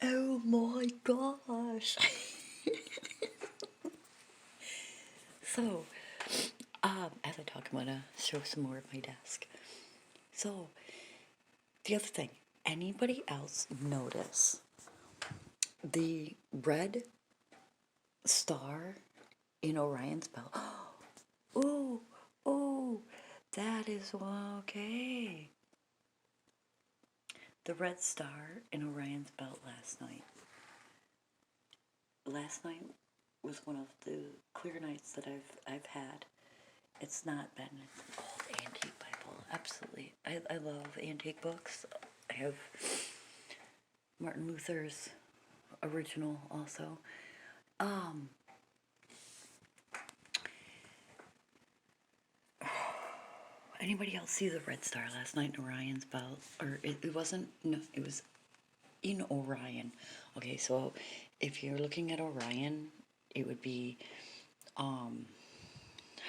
Oh my gosh. So, as I talk, I'm gonna show some more of my desk. So, the other thing, anybody else notice the red star in Orion's belt? Ooh, ooh, that is okay. The red star in Orion's belt last night. Last night was one of the clear nights that I've had. It's not been an old antique Bible. Absolutely. I love antique books. I have Martin Luther's original also. Um, Anybody else see the red star last night in Orion's belt? Or it wasn't, no, it was in Orion. Okay, so if you're looking at Orion, it would be, how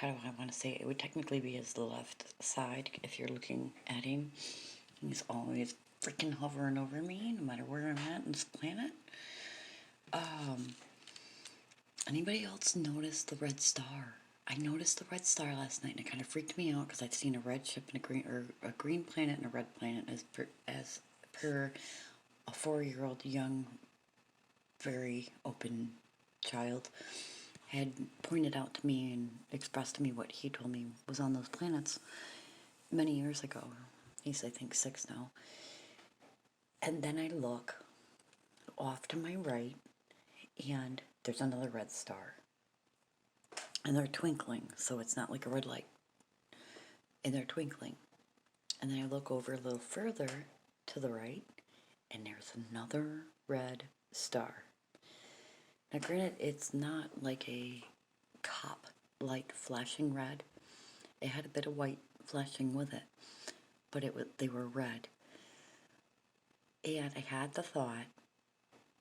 do I want to say it? It would technically be his left side if you're looking at him. He's always freaking hovering over me, no matter where I'm at in this planet. Anybody else notice the red star? I noticed the red star last night, and it kind of freaked me out because I'd seen a red ship and a green planet and a red planet as per a 4-year-old young, very open child had pointed out to me and expressed to me what he told me was on those planets many years ago. He's, I think, 6 now. And then I look off to my right, and there's another red star. And they're twinkling, so it's not like a red light. And they're twinkling. And then I look over a little further to the right, and there's another red star. Now, granted, it's not like a cop light flashing red. It had a bit of white flashing with it, but they were red. And I had the thought,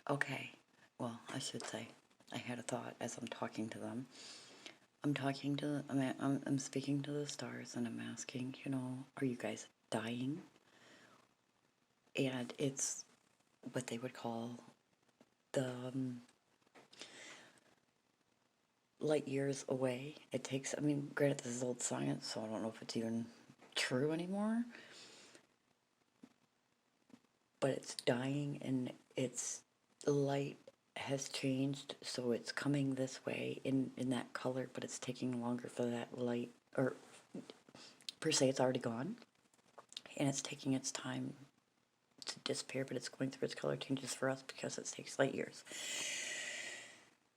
okay, well, I should say, I had a thought as I'm talking to them. I'm speaking to the stars, and I'm asking, are you guys dying? And it's what they would call the light years away. It takes, granted, this is old science, so I don't know if it's even true anymore. But it's dying, and its light has changed, so it's coming this way in that color, but it's taking longer for that light, or per se, it's already gone, and it's taking its time to disappear, but it's going through its color changes for us because it takes light years.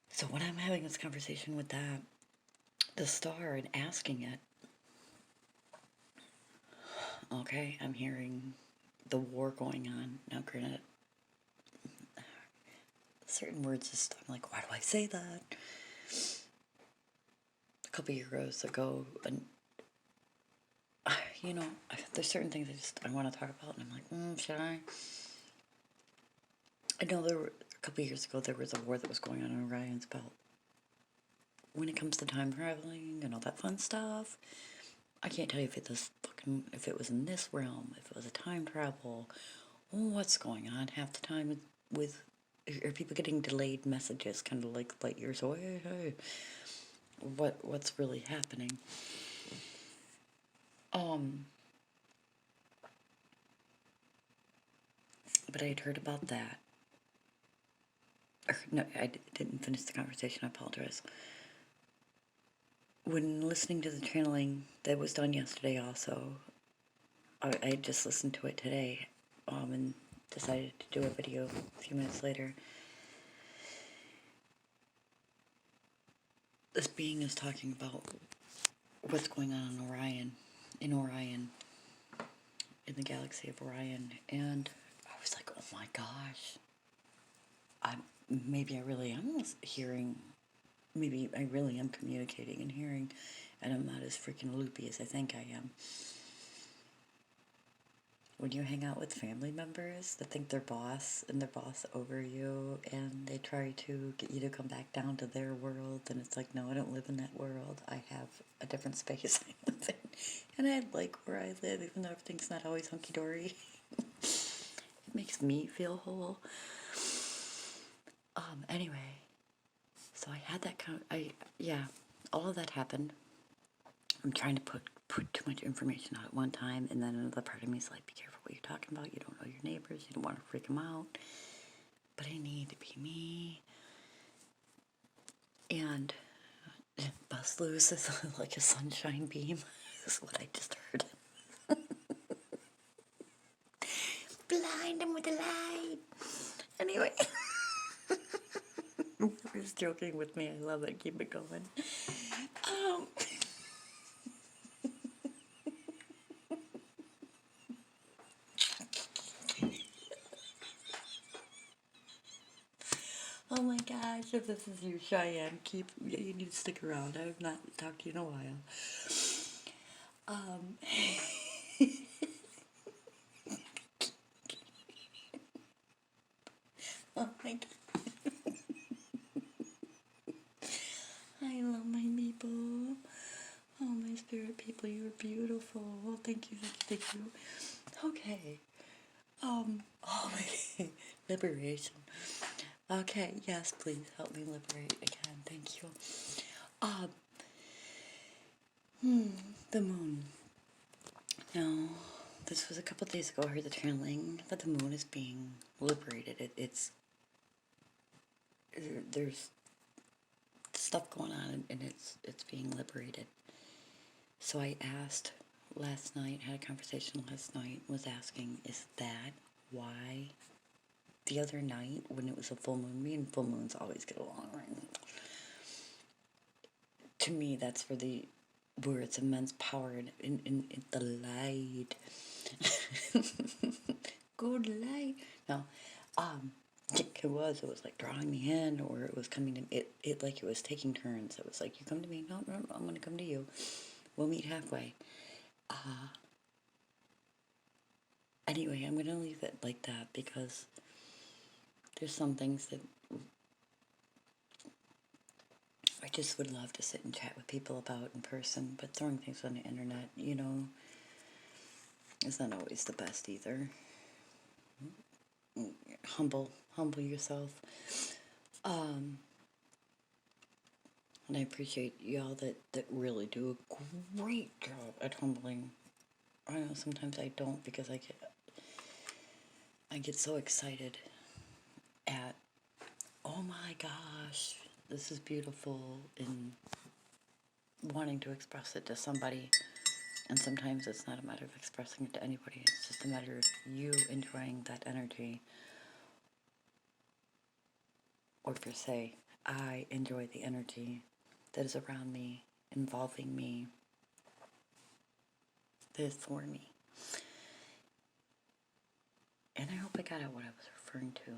So when I'm having this conversation with the star and asking it, okay, I'm hearing the war going on. Now, granted, certain words just, I'm like, why do I say that? A couple years ago, and there's certain things I want to talk about, and I'm like, should I? I know a couple years ago, there was a war that was going on in Orion's belt. When it comes to time traveling and all that fun stuff, I can't tell you if it was in this realm, if it was a time travel, what's going on half the time are people getting delayed messages, kind of like light years away? Hey, what's really happening? But I had heard about that. No, I didn't finish the conversation. I apologize. When listening to the channeling that was done yesterday, also, I just listened to it today, and decided to do a video a few minutes later. This being is talking about what's going on in Orion, in the galaxy of Orion, and I was like, oh my gosh, maybe I really am hearing, maybe I really am communicating and hearing, and I'm not as freaking loopy as I think I am. When you hang out with family members that think they're boss and they're boss over you, and they try to get you to come back down to their world, and it's like, no, I don't live in that world. I have a different space I live in, and I like where I live, even though everything's not always hunky-dory. It makes me feel whole. Anyway, so I had that yeah, all of that happened. I'm trying to put too much information out at one time, and then another part of me is like, be careful what you're talking about. You don't know your neighbors. You don't want to freak them out. But I need to be me. And bust loose is like a sunshine beam. This is what I just heard. Blind him with the light. Anyway. Whoever's joking with me, I love it. Keep it going. Um, oh my gosh, if this is you, Cheyenne, you need to stick around. I have not talked to you in a while. Um, oh my god. I love my people. Oh, my spirit people, you're beautiful. Thank you, thank you. Okay. Oh my liberation. Okay, yes, please help me liberate again. Thank you. Um, the moon. Now, this was a couple days ago. I heard the channeling that the moon is being liberated. There's stuff going on, and it's being liberated. So I asked last night, had a conversation last night, was asking, is that why the other night when it was a full moon, me and full moons always get along, right? To me, that's where it's immense power in the light. Good light. No, it was like drawing me in, or it was coming to it like it was taking turns. It was like, you come to me, no, I'm gonna come to you. We'll meet halfway. Anyway, I'm gonna leave it like that because there's some things that I just would love to sit and chat with people about in person, but throwing things on the internet, is not always the best either. Humble yourself. And I appreciate y'all that really do a great job at humbling. I know sometimes I don't because I get so excited at, oh my gosh, this is beautiful, and wanting to express it to somebody. And sometimes it's not a matter of expressing it to anybody. It's just a matter of you enjoying that energy. Or per se, I enjoy the energy that is around me, involving me, that is for me. And I hope I got out what I was referring to.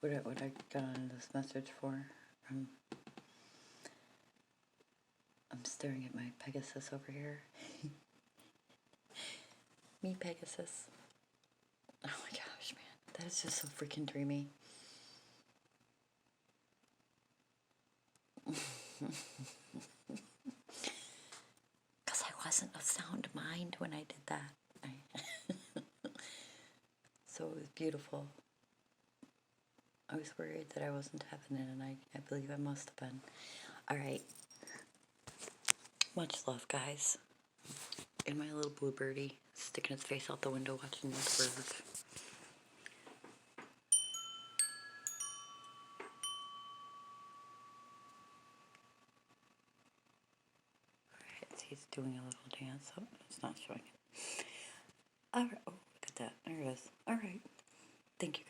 What I got on this message for. I'm staring at my Pegasus over here. Me, Pegasus. Oh my gosh, man. That is just so freaking dreamy. Because I wasn't of sound mind when I did that. So it was beautiful. I was worried that I wasn't having it, and I believe I must have been. Alright. Much love, guys. And my little blue birdie sticking its face out the window watching those birds. Alright, he's doing a little dance. Oh, it's not showing it. Alright, oh, look at that. There it is. Alright. Thank you,